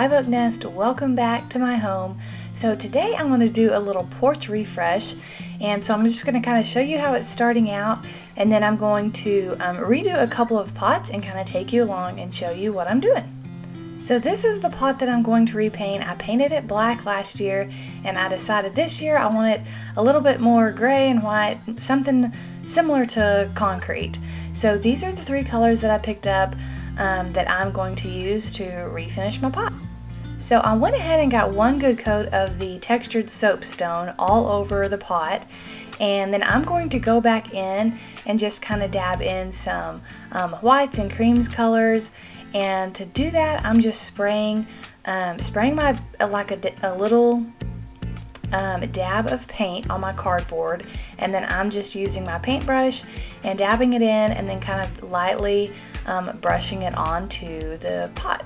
Live Oak Nest. Welcome back to my home. So today I'm going to do a little porch refresh, and so I'm just going to kind of show you how it's starting out, and then I'm going to redo a couple of pots and kind of take you along and show you what I'm doing. So this is the pot that I'm going to repaint. I painted it black last year, and I decided this year I want it a little bit more gray and white, something similar to concrete. So these are the three colors that I picked up that I'm going to use to refinish my pot. So I went ahead and got one good coat of the textured soapstone all over the pot, and then I'm going to go back in and just kind of dab in some whites and creams colors. And to do that, I'm just spraying my a little dab of paint on my cardboard, and then I'm just using my paintbrush and dabbing it in, and then kind of lightly brushing it onto the pot.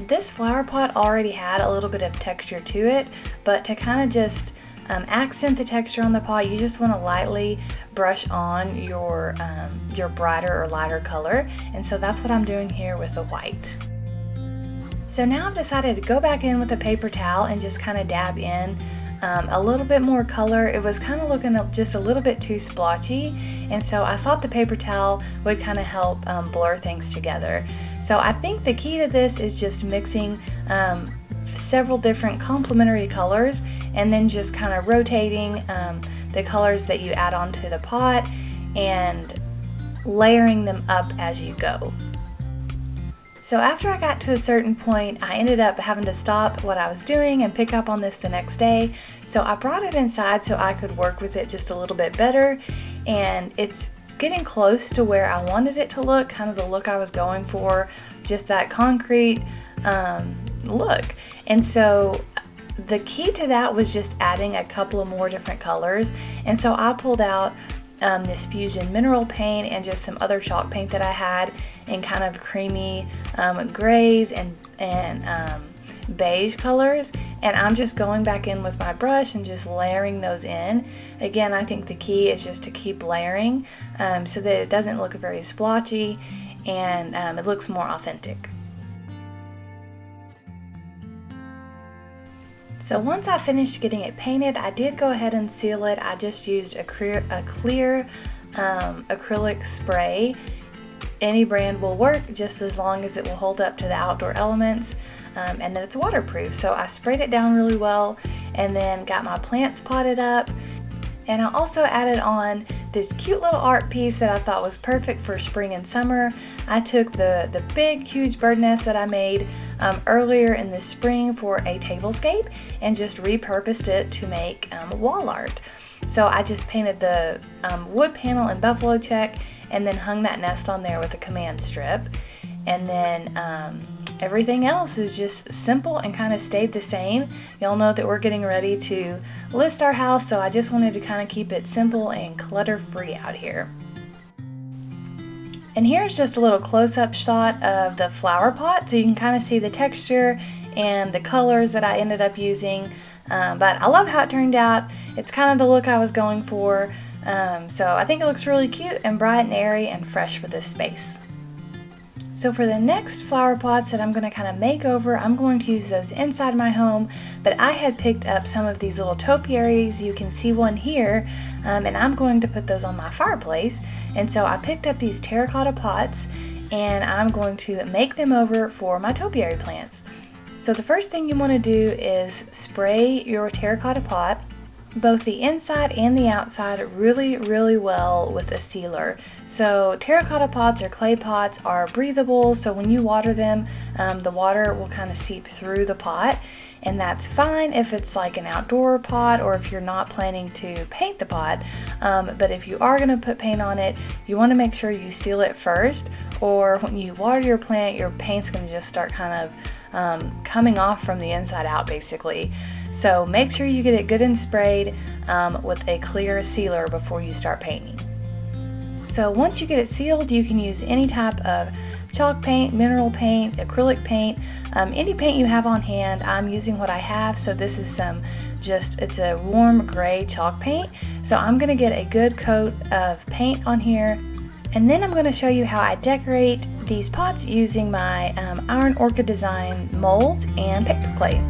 This flower pot already had a little bit of texture to it, but to kind of just accent the texture on the pot, you just want to lightly brush on your brighter or lighter color, and so that's what I'm doing here with the white. So now I've decided to go back in with a paper towel and just kind of dab in a little bit more color. It was kind of looking just a little bit too splotchy, and so I thought the paper towel would kind of help blur things together. So I think the key to this is just mixing several different complementary colors, and then just kind of rotating the colors that you add onto the pot and layering them up as you go. So after I got to a certain point, I ended up having to stop what I was doing and pick up on this the next day. So I brought it inside so I could work with it just a little bit better, and it's getting close to where I wanted it to look, kind of the look I was going for, just that concrete look. And so the key to that was just adding a couple of more different colors, and so I pulled out this Fusion mineral paint and just some other chalk paint that I had in kind of creamy grays and beige colors, and I'm just going back in with my brush and just layering those in. Again, I think the key is just to keep layering so that it doesn't look very splotchy and it looks more authentic. So once I finished getting it painted, I did go ahead and seal it. I just used a clear acrylic spray. Any brand will work just as long as it will hold up to the outdoor elements, and then it's waterproof. So I sprayed it down really well, and then got my plants potted up. And I also added on this cute little art piece that I thought was perfect for spring and summer. I took the big, huge bird nest that I made earlier in the spring for a tablescape and just repurposed it to make wall art. So I just painted the wood panel in buffalo check and then hung that nest on there with a command strip. And then everything else is just simple and kind of stayed the same. Y'all know that we're getting ready to list our house, so I just wanted to kind of keep it simple and clutter-free out here. And here's just a little close-up shot of the flower pot, so you can kind of see the texture and the colors that I ended up using. But I love how it turned out. It's kind of the look I was going for. So I think it looks really cute and bright and airy and fresh for this space. So for the next flower pots that I'm going to kind of make over, I'm going to use those inside my home, but I had picked up some of these little topiaries. You can see one here, and I'm going to put those on my fireplace. And so I picked up these terracotta pots, and I'm going to make them over for my topiary plants. So the first thing you want to do is spray your terracotta pot, both the inside and the outside, really, really well with a sealer. So terracotta pots or clay pots are breathable, so when you water them, the water will kind of seep through the pot, and that's fine if it's like an outdoor pot or if you're not planning to paint the pot. But if you are going to put paint on it, you want to make sure you seal it first, or when you water your plant, your paint's going to just start kind of coming off from the inside out basically. So make sure you get it good and sprayed with a clear sealer before you start painting. So once you get it sealed, you can use any type of chalk paint, mineral paint, acrylic paint, any paint you have on hand. I'm using what I have, so this is it's a warm gray chalk paint. So I'm going to get a good coat of paint on here And then I'm going to show you how I decorate these pots using my Iron Orchid design molds and paper clay.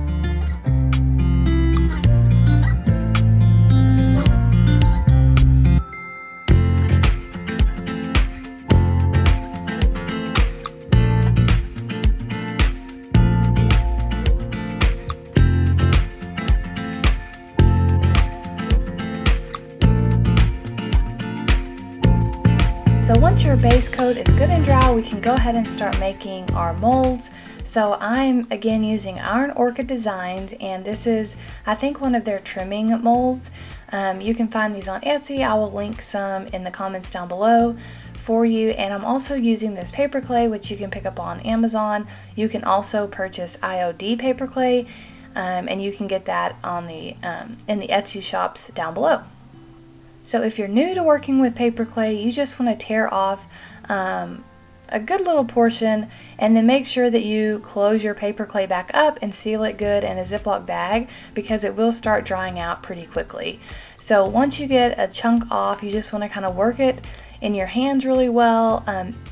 So once your base coat is good and dry, we can go ahead and start making our molds. So I'm again using Iron Orchid Designs, and this is, I think, one of their trimming molds. You can find these on Etsy. I will link some in the comments down below for you. And I'm also using this paper clay, which you can pick up on Amazon. You can also purchase IOD paper clay, and you can get that on the in the Etsy shops down below. So if you're new to working with paper clay, you just want to tear off a good little portion, and then make sure that you close your paper clay back up and seal it good in a Ziploc bag, because it will start drying out pretty quickly. So once you get a chunk off, you just want to kind of work it in your hands really well,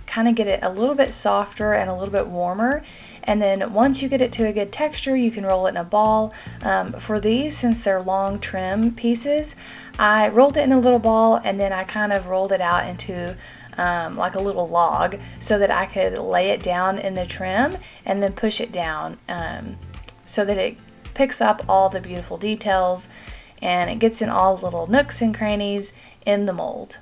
kind of get it a little bit softer and a little bit warmer. And then once you get it to a good texture, you can roll it in a ball. For these, since they're long trim pieces, I rolled it in a little ball, and then I kind of rolled it out into like a little log so that I could lay it down in the trim and then push it down so that it picks up all the beautiful details and it gets in all the little nooks and crannies in the mold.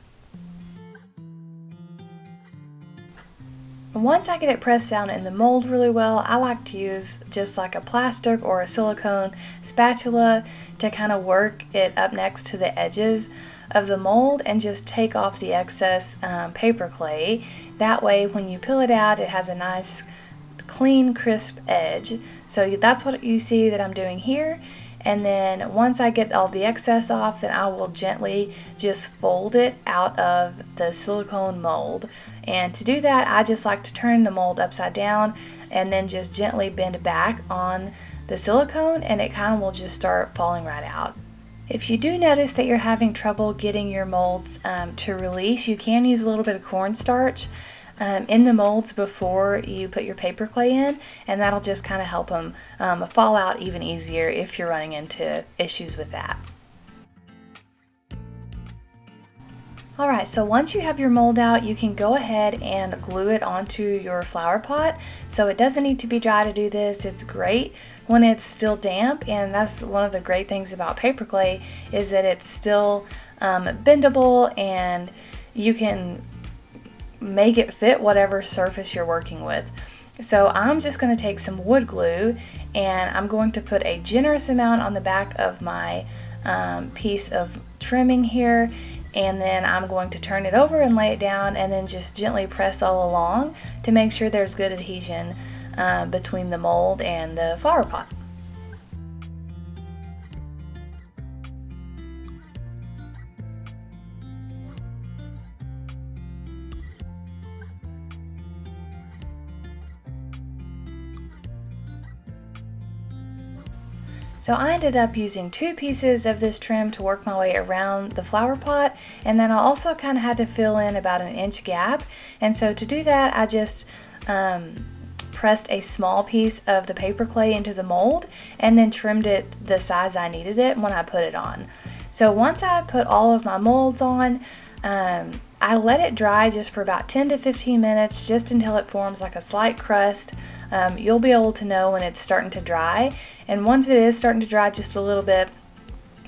Once I get it pressed down in the mold really well, I like to use just like a plastic or a silicone spatula to kind of work it up next to the edges of the mold and just take off the excess paper clay. That way when you peel it out, it has a nice clean, crisp edge. So that's what you see that I'm doing here. And then once I get all the excess off, then I will gently just fold it out of the silicone mold. And to do that, I just like to turn the mold upside down and then just gently bend back on the silicone, and it kind of will just start falling right out. If you do notice that you're having trouble getting your molds to release, you can use a little bit of cornstarch in the molds before you put your paper clay in, and that'll just kind of help them fall out even easier if you're running into issues with that. Alright, so once you have your mold out, you can go ahead and glue it onto your flower pot. So it doesn't need to be dry to do this. It's great when it's still damp, and that's one of the great things about paper clay, is that it's still bendable, and you can make it fit whatever surface you're working with. So I'm just going to take some wood glue, and I'm going to put a generous amount on the back of my piece of trimming here, and then I'm going to turn it over and lay it down, and then just gently press all along to make sure there's good adhesion between the mold and the flower pot. So I ended up using 2 pieces of this trim to work my way around the flower pot, and then I also kind of had to fill in about an inch gap. And so to do that, I just pressed a small piece of the paper clay into the mold and then trimmed it the size I needed it when I put it on. So once I put all of my molds on, I let it dry just for about 10 to 15 minutes, just until it forms like a slight crust. You'll be able to know when it's starting to dry, and once it is starting to dry just a little bit,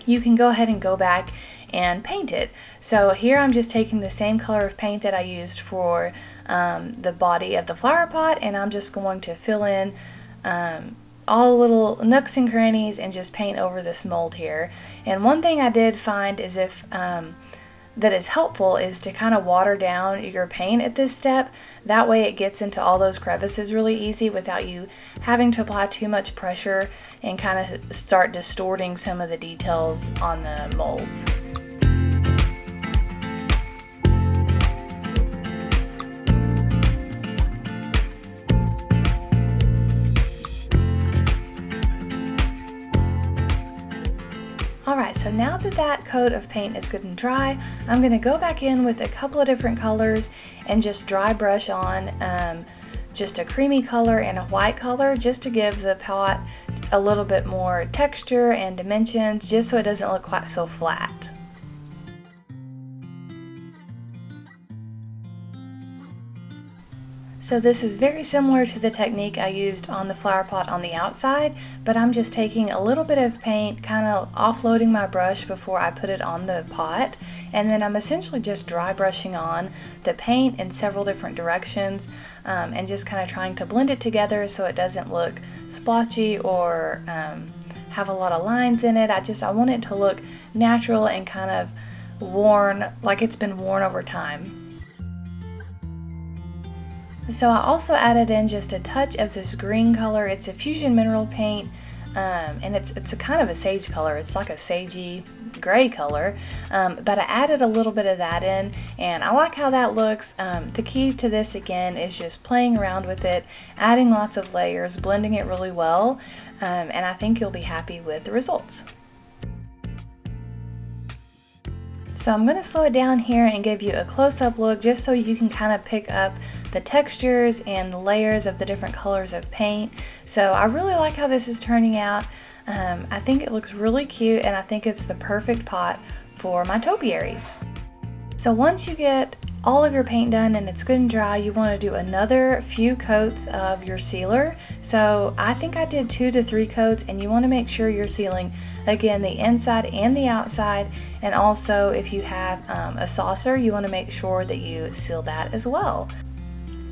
you can go ahead and go back and paint it. So here I'm just taking the same color of paint that I used for the body of the flower pot, and I'm just going to fill in all the little nooks and crannies and just paint over this mold here. And one thing I did find is that is helpful is to kind of water down your paint at this step. That way it gets into all those crevices really easy without you having to apply too much pressure and kind of start distorting some of the details on the molds. Alright, so now that that coat of paint is good and dry, I'm going to go back in with a couple of different colors and just dry brush on just a creamy color and a white color, just to give the pot a little bit more texture and dimensions, just so it doesn't look quite so flat. So this is very similar to the technique I used on the flower pot on the outside, but I'm just taking a little bit of paint, kind of offloading my brush before I put it on the pot, and then I'm essentially just dry brushing on the paint in several different directions, and just kind of trying to blend it together so it doesn't look splotchy or have a lot of lines in it. I want it to look natural and kind of worn, like it's been worn over time. So I also added in just a touch of this green color. It's a fusion mineral paint, and it's a kind of a sage color. It's like a sagey gray color, but I added a little bit of that in, and I like how that looks. The key to this again is just playing around with it, adding lots of layers, blending it really well, and I think you'll be happy with the results. So I'm going to slow it down here and give you a close-up look just so you can kind of pick up the textures and the layers of the different colors of paint. So I really like how this is turning out. I think it looks really cute, and I think it's the perfect pot for my topiaries. So once you get all of your paint done and it's good and dry, you want to do another few coats of your sealer. So I think I did 2 to 3 coats, and you want to make sure you're sealing again the inside and the outside, and also if you have a saucer, you want to make sure that you seal that as well.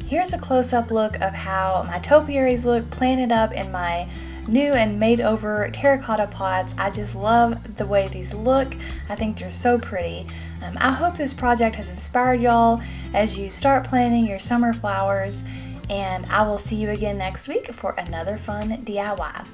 Here's a close-up look of how my topiaries look planted up in my new and made over terracotta pots. I just love the way these look. I think they're so pretty. I hope this project has inspired y'all as you start planting your summer flowers, and I will see you again next week for another fun DIY.